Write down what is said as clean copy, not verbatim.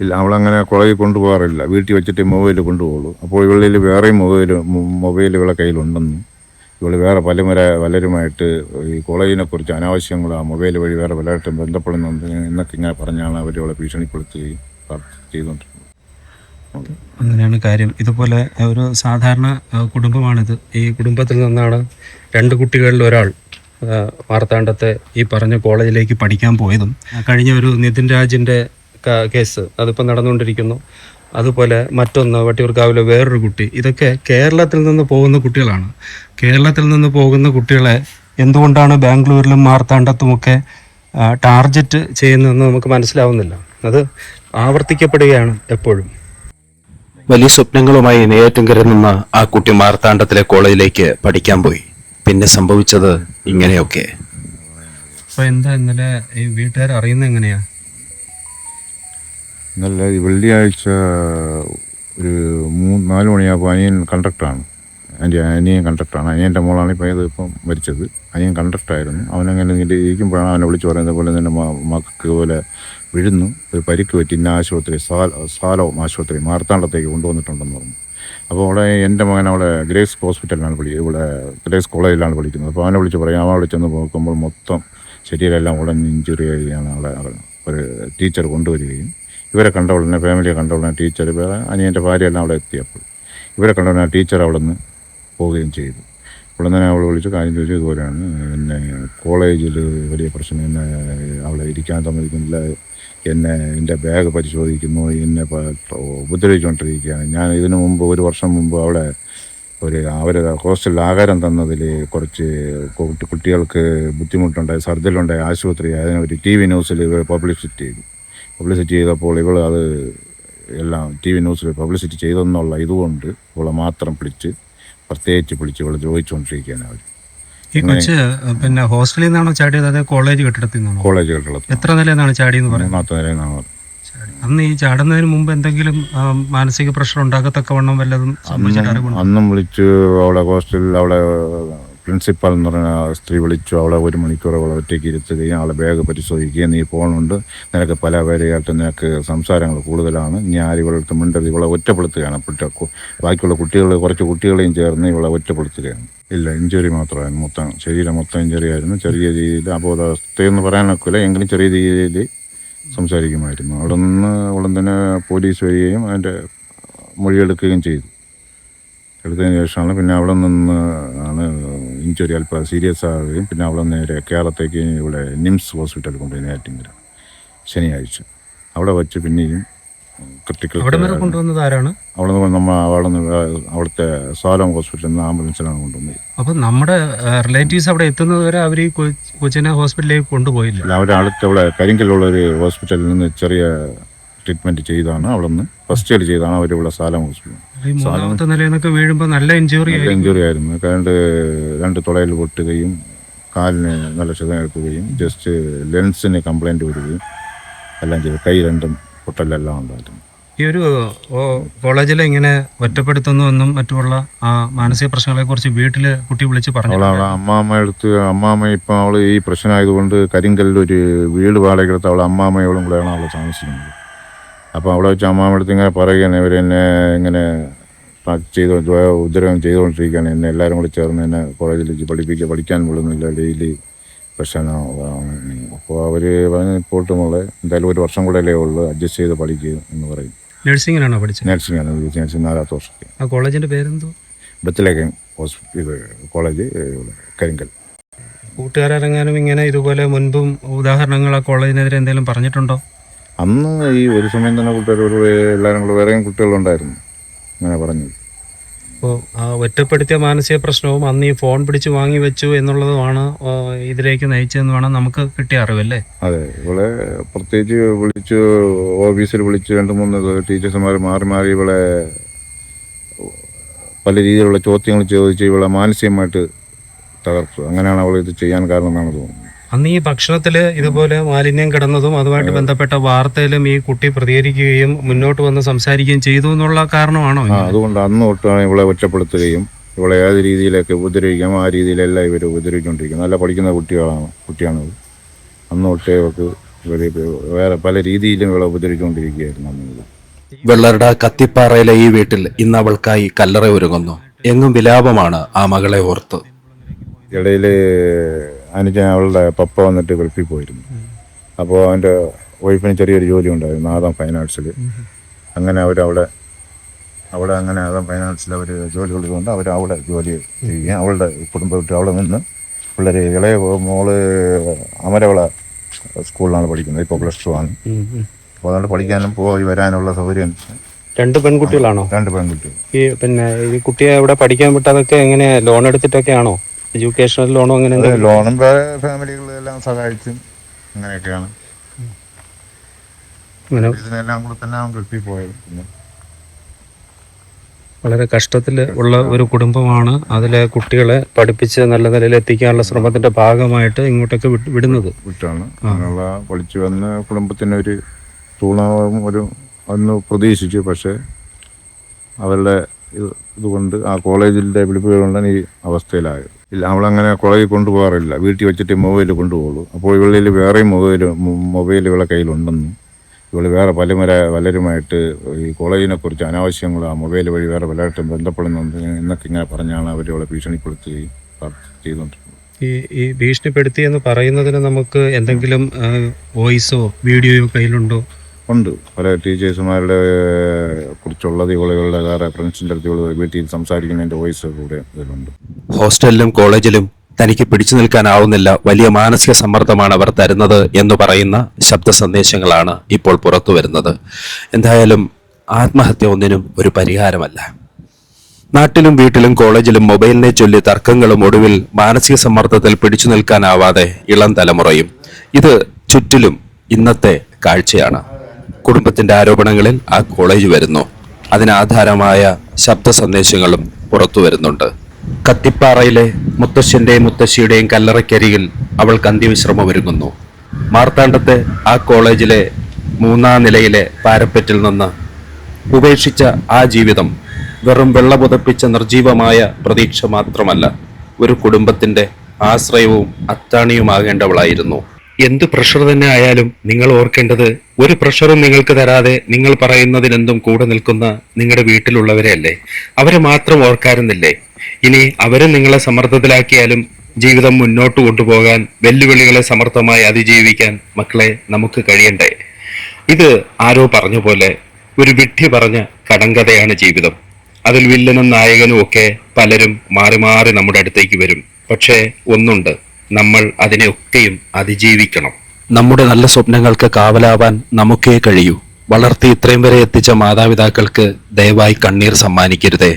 ഇല്ല, അവളങ്ങനെ കോളേജിൽ കൊണ്ടുപോകാറില്ല. വീട്ടിൽ വെച്ചിട്ട് മൊബൈൽ കൊണ്ടുപോകുള്ളൂ. അപ്പോൾ ഇവളിൽ വേറെയും മൊബൈൽ ഇവളെ കയ്യിലുണ്ടെന്നും ഇവൾ വേറെ പലരുമായിട്ട് ഈ കോളേജിനെ കുറിച്ച് അനാവശ്യങ്ങൾ ആ മൊബൈൽ വഴി വേറെ പലരായിട്ടും ബന്ധപ്പെടുന്നുണ്ട് എന്നൊക്കെ ഇങ്ങനെ പറഞ്ഞാണ് അവർ ഇവളെ ഭീഷണിപ്പെടുത്തുകയും ചെയ്തുകൊണ്ടിരുന്നത്. അങ്ങനെയാണ് കാര്യം. ഇതുപോലെ ഒരു സാധാരണ കുടുംബമാണിത്. ഈ കുടുംബത്തിൽ നിന്നാണ് 2 കുട്ടികളിൽ ഒരാൾ മാർത്താണ്ഡത്തെ ഈ പറഞ്ഞ കോളേജിലേക്ക് പഠിക്കാൻ പോയതും കഴിഞ്ഞ ഒരു നിതിൻ രാജിൻ്റെ കേസ് അതിപ്പോൾ നടന്നുകൊണ്ടിരിക്കുന്നു. അതുപോലെ മറ്റൊന്ന് വട്ടിയൂർക്കാവിലെ വേറൊരു കുട്ടി. ഇതൊക്കെ കേരളത്തിൽ നിന്ന് പോകുന്ന കുട്ടികളാണ്. കേരളത്തിൽ നിന്ന് പോകുന്ന കുട്ടികളെ എന്തുകൊണ്ടാണ് ബാംഗ്ലൂരിലും മാർത്താണ്ഡത്തുമൊക്കെ ടാർഗറ്റ് ചെയ്യുന്നതെന്ന് നമുക്ക് മനസ്സിലാവുന്നില്ല. അത് ആവർത്തിക്കപ്പെടുകയാണ് എപ്പോഴും. വലിയ സ്വപ്നങ്ങളുമായി നെയ്യാറ്റിൻകരയിൽ നിന്ന് ആ കുട്ടി മാർത്താണ്ഡത്തിലെ കോളേജിലേക്ക് പഠിക്കാൻ പോയി. പിന്നെ സംഭവിച്ചത് ഇങ്ങനെയൊക്കെ. അപ്പോൾ എന്താ ഇന്നലെ ഈ വീട്ടുകാർ അറിയുന്നത് എങ്ങനെയാ? ഇന്നലെ വെള്ളിയാഴ്ച ഒരു 3-4 മണിയാകുമ്പോൾ അനിയൻ കണ്ടക്ടറാണ്. അനിയൻ കണ്ടക്ടറാണ്. അനിയൻ്റെ മോളാണ് ഇപ്പം മരിച്ചത്. അനിയൻ കണ്ടക്ടറായിരുന്നു. അവനങ്ങനെ ഇരിക്കുമ്പോഴാണ് അവനെ വിളിച്ച് പറയുന്നത് പോലെ തന്നെ മക്കൾക്ക് പോലെ വിഴുന്നു, ഒരു പരിക്ക് പറ്റി, ഇന്ന ആശുപത്രി സാലോം ആശുപത്രി മാർത്താണ്ഡത്തേക്ക് കൊണ്ടുവന്നിട്ടുണ്ടെന്ന് പറഞ്ഞു. അപ്പോൾ അവിടെ എൻ്റെ മകൻ അവിടെ ഗ്രേസ് ഹോസ്പിറ്റലിലാണ് ഇവിടെ ഗ്രേസ് കോളേജിലാണ് പഠിക്കുന്നത്. അപ്പോൾ അവനെ വിളിച്ച് പറയും. അവൻ അവിടെ ചെന്ന് നോക്കുമ്പോൾ മൊത്തം ശരീരമെല്ലാം ഉടനെ ഇഞ്ചുറി ആയിരിക്കുകയാണ്. അവിടെ ഒരു ടീച്ചർ കൊണ്ടുവരികയും ഇവരെ കണ്ട ഉടനെ, ഫാമിലിയെ കണ്ട ഉടനെ ടീച്ചർ അനിയൻ്റെ ഭാര്യയെല്ലാം അവിടെ എത്തിയപ്പോൾ ഇവരെ കണ്ട ഉടനെ ടീച്ചർ അവിടെ നിന്ന് പോവുകയും ചെയ്തു. ഉടനെ തന്നെ അവൾ വിളിച്ച് കാര്യം ചോദിച്ചു. ഇതുപോലെയാണ് എന്നെ കോളേജിൽ വലിയ പ്രശ്നം, എന്നെ അവിടെ ഇരിക്കാൻ സമ്മതിക്കുന്നില്ല, എൻ്റെ ബാഗ് പരിശോധിക്കുന്നു, എന്നെ ഉപദ്രവിച്ചുകൊണ്ടിരിക്കുകയാണ്. ഞാൻ ഇതിനു മുമ്പ് 1 വർഷം മുമ്പ് അവിടെ അവരുടെ ഹോസ്റ്റലിൽ ആഹാരം തന്നതിൽ കുറച്ച് കുട്ടികൾക്ക് ബുദ്ധിമുട്ടുണ്ടായി, സർജറിലുണ്ടായി, ആശുപത്രി അതിനൊരു TV ന്യൂസിൽ ഇവർ പബ്ലിസിറ്റി ചെയ്തപ്പോൾ ഇവൾ അത് എല്ലാം TV ന്യൂസിൽ പബ്ലിസിറ്റി ചെയ്തെന്നുള്ള ഇതുകൊണ്ട് ഇവളെ മാത്രം പ്രത്യേകിച്ച് ഇവളെ ദ്രോഹിച്ചുകൊണ്ടിരിക്കുകയാണ് അവർ. ഈ കൊച്ച് പിന്നെ ഹോസ്റ്റലിൽ നിന്നാണോ ചാടിയത്, അതെ കോളേജ് കെട്ടിടത്തിൽ നിന്നാണോ? കോളേജ് കെട്ടിടത്തിൽ. എത്ര നിലയെന്നാണ് ചാടിയെന്ന് പറയുന്നത്? 3ാമത്തെ നിലയെന്നാണ്. അന്ന് ഈ ചാടുന്നതിന് മുമ്പ് എന്തെങ്കിലും മാനസിക പ്രഷർ ഉണ്ടാകത്തക്കവണ്ണം വല്ലതും അന്നും വിളിച്ചു. അവിടെ ഹോസ്റ്റലിൽ അവിടെ പ്രിൻസിപ്പാൾ എന്ന് പറഞ്ഞ സ്ത്രീ വിളിച്ചു. അവളെ 1 മണിക്കൂർ അവളെ ഒറ്റയ്ക്ക് ഇരുത്തുകയും അവളെ ബാഗ് പരിശോധിക്കുകയും, നീ പോകുന്നുണ്ട്, നിനക്ക് പല പേരെയായിട്ട് നിനക്ക് സംസാരങ്ങൾ കൂടുതലാണ്, നീ ഇവളടുത്ത് മിണ്ടരുത്, ഇവളെ ഒറ്റപ്പെടുത്തുകയാണ്. ബാക്കിയുള്ള കുറച്ച് കുട്ടികളെയും ചേർന്ന് ഇവളെ ഒറ്റപ്പെടുത്തുകയാണ്. ഇല്ല, ഇഞ്ചുറി മാത്രമായിരുന്നു. ശരീരം മൊത്തം ഇഞ്ചുറി ആയിരുന്നു. ചെറിയ രീതിയിൽ അബോധാവസ്ഥയെന്ന് പറയാനൊക്കില്ല, എങ്കിലും ചെറിയ രീതിയിൽ സംസാരിക്കുമായിരുന്നു. അവിടെ നിന്ന് ഉടൻ തന്നെ പോലീസ് വരികയും അതിൻ്റെ മൊഴിയെടുക്കുകയും ചെയ്തു. എടുത്തതിന് ശേഷമാണ് പിന്നെ അവിടെ നിന്ന് ഇഞ്ചുറി അല്പം സീരിയസ് ആവുകയും പിന്നെ അവിടെ നേരെ കേരളത്തേക്ക് ഇവിടെ നിംസ് ഹോസ്പിറ്റലിൽ കൊണ്ടുപോയി നെയ്യാറ്റിൻകര ശനിയാഴ്ച. അവിടെ വച്ച് പിന്നെയും ക്രിട്ടിക്കൽ കൊണ്ടുവന്നത് ആരാണ്? അവിടുത്തെ സാലോം ഹോസ്പിറ്റലിൽ നിന്ന് ആംബുലൻസിലാണ് കൊണ്ടുവന്നത്. അപ്പം നമ്മുടെ റിലേറ്റീവ്സ് അവിടെ എത്തുന്നത് വരെ അവർ ഈ കൊച്ചിനെ ഹോസ്പിറ്റലിലേക്ക് കൊണ്ടുപോയില്ല? അവരുടെ അവിടെ കരിങ്കലുള്ള ഒരു ഹോസ്പിറ്റലിൽ നിന്ന് ചെറിയ ട്രീറ്റ്മെൻറ്റ് ചെയ്താണ്. അവിടെ നിന്ന് ഫസ്റ്റ് എയ്ഡ് ചെയ്താണ് അവരിവിടെ സാലോം ഹോസ്പിറ്റൽ. 3ാമത്തെ നിലയിൽ വീഴുമ്പോൾ നല്ല ഇഞ്ചുറി ആയിരുന്നു. 2 തുടയിൽ പൊട്ടുകയും കാലിന് നല്ല ക്ഷതം എടുക്കുകയും ജസ്റ്റ് ലെൻസിന് കംപ്ലൈൻറ്റ് വരികയും എല്ലാം ചെയ്തു. കൈ 2 പൊട്ടലെല്ലാം ഉണ്ടായിരുന്നു. ഈ ഒരു കോളേജിൽ ഇങ്ങനെ ഒറ്റപ്പെടുത്തുന്നുവെന്നും മറ്റുമുള്ള മാനസിക പ്രശ്നങ്ങളെ കുറിച്ച് വീട്ടിൽ കുട്ടി വിളിച്ച് പറഞ്ഞു. അമ്മാമ്മ ഇപ്പം അവൾ ഈ പ്രശ്നമായതുകൊണ്ട് കരിങ്കല്ലിൽ ഒരു വീട് വാടകയെടുത്ത് അവളെ അമ്മാമ്മയോടും കൂടെയാണ് അവൾ താമസിക്കുന്നത്. അപ്പോൾ അവിടെ വെച്ച് അമ്മാമ്മടുത്ത് ഇങ്ങനെ പറയുകയാണ്, ഇവരെന്നെ ഇങ്ങനെ ഉദ്രവം ചെയ്തുകൊണ്ടിരിക്കുകയാണ്, എന്നെ എല്ലാവരും കൂടി ചേർന്ന് എന്നെ കോളേജിൽ പഠിക്കാൻ വിടുന്നില്ല, ഡെയിലി പ്രശ്നമാണ്. അപ്പോൾ അവർ പറഞ്ഞ് റിപ്പോർട്ട് മോളെ എന്തായാലും 1 വർഷം കൂടെ അല്ലേ ഉള്ളൂ, അഡ്ജസ്റ്റ് ചെയ്ത് പഠിക്കുക എന്ന് പറയും. നഴ്സിംഗിനാണോ പഠിച്ചത്? നഴ്സിംഗാണ്. 4ാമത്തെ വർഷത്തിൽ. ആ കോളേജിൻ്റെ പേരെന്തോ? ബത്തലേഖൻ കോളേജ് കരിങ്കൽ. കൂട്ടുകാരെങ്ങാനും ഇങ്ങനെ ഇതുപോലെ മുൻപും ഉദാഹരണങ്ങൾ ആ കോളേജിനെതിരെ എന്തെങ്കിലും പറഞ്ഞിട്ടുണ്ടോ? അന്ന് ഈ ഒരു സമയം തന്നെ എല്ലാവരും കൂടെ വേറെയും കുട്ടികളുണ്ടായിരുന്നു അങ്ങനെ പറഞ്ഞത്. അപ്പോൾ ആ ഒറ്റപ്പെടുത്തിയ മാനസിക പ്രശ്നവും അന്ന് ഈ ഫോൺ പിടിച്ച് വാങ്ങി വെച്ചു എന്നുള്ളതുമാണ് ഇതിലേക്ക് നയിച്ചതെന്ന് വേണം നമുക്ക് കിട്ടിയ അറിവല്ലേ? അതെ, ഇവളെ പ്രത്യേകിച്ച് ഓഫീസിൽ വിളിച്ച് 2-3 ടീച്ചേഴ്സുമാർ മാറി ഇവളെ പല രീതിയിലുള്ള ചോദ്യങ്ങൾ ചോദിച്ച് ഇവളെ മാനസികമായിട്ട് തകർത്തു. അങ്ങനെയാണ് അവൾ ഇത് ചെയ്യാൻ കാരണം എന്നാണ് തോന്നുന്നത്. അന്ന് ഈ ഭക്ഷണത്തിൽ ഇതുപോലെ മാലിന്യം കിടന്നതും അതുമായിട്ട് ബന്ധപ്പെട്ട വാർത്തയിലും ഈ കുട്ടി പ്രതികരിക്കുകയും മുന്നോട്ട് വന്ന് സംസാരിക്കുകയും ചെയ്തു എന്നുള്ള കാരണമാണോ? അതുകൊണ്ട് അന്ന് തൊട്ടാണ് ഇവളെ ഒറ്റപ്പെടുത്തുകയും ഇവളെ ഏത് രീതിയിലൊക്കെ ഉപദ്രവിക്കാം ആ രീതിയിലെല്ലാം ഇവർ ഉപദ്രവിച്ചുകൊണ്ടിരിക്കുന്നത്. നല്ല പഠിക്കുന്ന കുട്ടിയാണത്. അന്ന് തൊട്ടേ ഇവർക്ക് വേറെ പല രീതിയിലും ഇവളെ ഉപദ്രവിച്ചുകൊണ്ടിരിക്കുകയായിരുന്നു. വെള്ളറുടെ കത്തിപ്പാറയിലെ ഈ വീട്ടിൽ ഇന്ന് അവൾക്കായി കല്ലറ ഒരുങ്ങുന്നു. എങ്ങും വിലാപമാണ് ആ മകളെ ഓർത്ത്. ഇടയിൽ അനുജൻ അവളുടെ പപ്പ വന്നിട്ട് ഗൾഫിൽ പോയിരുന്നു. അപ്പോൾ അവൻ്റെ വൈഫിന് ചെറിയൊരു ജോലി ഉണ്ടായിരുന്നു ആദം ഫൈനാൻസിൽ. അങ്ങനെ അവിടെ അങ്ങനെ ആദം ഫൈനാൻസിൽ അവർ ജോലി ഉള്ളതുകൊണ്ട് അവിടെ ജോലി ചെയ്യുകയും അവളുടെ കുടുംബം വിട്ട് അവിടെ നിന്ന് പിള്ളേർ ഇളയ മോള് അമരവള സ്കൂളിലാണ് പഠിക്കുന്നത്. ഇപ്പോൾ +2 ആണ്. അപ്പോൾ അതുകൊണ്ട് പഠിക്കാനും പോയി വരാനുള്ള സൗകര്യം. 2 പെൺകുട്ടികളാണോ? 2 പെൺകുട്ടികൾ. ഈ കുട്ടിയെ ഇവിടെ പഠിക്കാൻ വിട്ടതൊക്കെ എങ്ങനെ, ലോൺ എടുത്തിട്ടൊക്കെയാണോ? എഡ്യൂക്കേഷണൽ ലോണോ അങ്ങനെ ലോണും ഫാമിലികളെല്ലാം സഹായിച്ചും അങ്ങനെയൊക്കെയാണ് ഇതിനെല്ലാം കൂടെ തന്നെ അവൻ ഗൾഫിൽ പോയത്. പിന്നെ വളരെ കഷ്ടത്തിൽ ഉള്ള ഒരു കുടുംബമാണ്. അതിലെ കുട്ടികളെ പഠിപ്പിച്ച് നല്ല നിലയിൽ എത്തിക്കാനുള്ള ശ്രമത്തിന്റെ ഭാഗമായിട്ട് ഇങ്ങോട്ടൊക്കെ വിടുന്നത് വിട്ടാണ്. അങ്ങനെയുള്ള പഠിച്ചു വന്ന് കുടുംബത്തിനൊരു തൂണവും ഒന്ന് പ്രതീക്ഷിച്ചു. പക്ഷേ അവരുടെ ഇതുകൊണ്ട് ആ കോളേജിൻ്റെ വിളിപ്പുകൾ കൊണ്ടാണ് ഈ അവസ്ഥയിലായത്. ഇല്ല, അവളങ്ങനെ കോളേജിൽ കൊണ്ടുപോകാറില്ല. വീട്ടിൽ വെച്ചിട്ട് മൊബൈൽ കൊണ്ടുപോകുള്ളൂ. അപ്പോൾ ഇവളിൽ വേറെയും മൊബൈൽ ഇവളെ കയ്യിലുണ്ടെന്നും ഇവൾ വേറെ പലരുമായിട്ട് ഈ കോളേജിനെ കുറിച്ച് അനാവശ്യങ്ങൾ ആ മൊബൈൽ വഴി വേറെ പലരായിട്ടും ബന്ധപ്പെടുന്നുണ്ട് എന്നൊക്കെ ഇങ്ങനെ പറഞ്ഞാണ് അവർ ഇവളെ ഭീഷണിപ്പെടുത്തുകയും ചെയ്തുകൊണ്ടിരുന്നത്. ഈ ഭീഷണിപ്പെടുത്തി എന്ന് പറയുന്നതിന് നമുക്ക് എന്തെങ്കിലും വോയിസോ വീഡിയോയോ കയ്യിലുണ്ടോ? ഉണ്ട്. പല ടീച്ചേഴ്സുമാരുടെ കുറിച്ചുള്ളത് ഇവളുകളുടെ വേറെ ഫ്രണ്ട്സിൻ്റെ അടുത്ത് ഇവൾ വീട്ടിൽ സംസാരിക്കുന്നതിൻ്റെ വോയിസ് കൂടെ ഇതിലുണ്ട്. ഹോസ്റ്റലിലും കോളേജിലും തനിക്ക് പിടിച്ചു നിൽക്കാനാവുന്നില്ല, വലിയ മാനസിക സമ്മർദ്ദമാണ് അവർ തരുന്നത് എന്ന് പറയുന്ന ശബ്ദ സന്ദേശങ്ങളാണ് ഇപ്പോൾ പുറത്തു വരുന്നത്. എന്തായാലും ആത്മഹത്യ ഒന്നിനും ഒരു പരിഹാരമല്ല. നാട്ടിലും വീട്ടിലും കോളേജിലും മൊബൈലിനെ ചൊല്ലി തർക്കങ്ങളും ഒടുവിൽ മാനസിക സമ്മർദ്ദത്തിൽ പിടിച്ചു നിൽക്കാനാവാതെ ഇളം തലമുറയും. ഇത് ചുറ്റിലും ഇന്നത്തെ കാഴ്ചയാണ്. കുടുംബത്തിന്റെ ആരോപണങ്ങളിൽ ആ കോളേജ് വരുന്നു. അതിനാധാരമായ ശബ്ദ സന്ദേശങ്ങളും പുറത്തു വരുന്നുണ്ട്. കത്തിപ്പാറയിലെ മുത്തശ്ശന്റെയും മുത്തശ്ശിയുടെയും കല്ലറയ്ക്കരികിൽ അവൾക്ക് അന്ത്യവിശ്രമം ഒരുങ്ങുന്നു. മാർത്താണ്ഡത്തെ ആ കോളേജിലെ 3-ാം നിലയിലെ പാരപ്പറ്റിൽ നിന്ന് ഉപേക്ഷിച്ച ആ ജീവിതം വെറും വെള്ള പുതപ്പിച്ച നിർജീവമായ പ്രതീക്ഷ മാത്രമല്ല, ഒരു കുടുംബത്തിന്റെ ആശ്രയവും അത്താണിയുമാകേണ്ടവളായിരുന്നു. എന്ത് പ്രഷർ തന്നെ ആയാലും നിങ്ങൾ ഓർക്കേണ്ടത്, ഒരു പ്രഷറും നിങ്ങൾക്ക് തരാതെ നിങ്ങൾ പറയുന്നതിനെന്തും കൂടെ നിൽക്കുന്ന നിങ്ങളുടെ വീട്ടിലുള്ളവരെ അല്ലേ? അവരെ മാത്രം ഓർക്കാറുന്നില്ലേ? ഇനി അവരെ നിങ്ങളെ സമ്മർദ്ദത്തിലാക്കിയാലും ജീവിതം മുന്നോട്ട് കൊണ്ടുപോകാൻ, വെല്ലുവിളികളെ സമർത്ഥമായി അതിജീവിക്കാൻ മക്കളെ നമുക്ക് കഴിയണ്ടേ? ഇത് ആരോ പറഞ്ഞ പോലെ ഒരു വിഡ്ഢി പറഞ്ഞ കടങ്കഥയാണ് ജീവിതം. അതിൽ വില്ലനും നായകനും ഒക്കെ പലരും മാറി മാറി നമ്മുടെ അടുത്തേക്ക് വരും. പക്ഷേ ഒന്നുണ്ട്, നമ്മൾ അതിനെയൊക്കെയും അതിജീവിക്കണം. നമ്മുടെ നല്ല സ്വപ്നങ്ങൾക്ക് കാവലാവാൻ നമുക്കേ കഴിയൂ. വളർത്തി ഇത്രയും വരെ എത്തിച്ച മാതാപിതാക്കൾക്ക് ദയവായി കണ്ണീർ സമ്മാനിക്കരുതേ.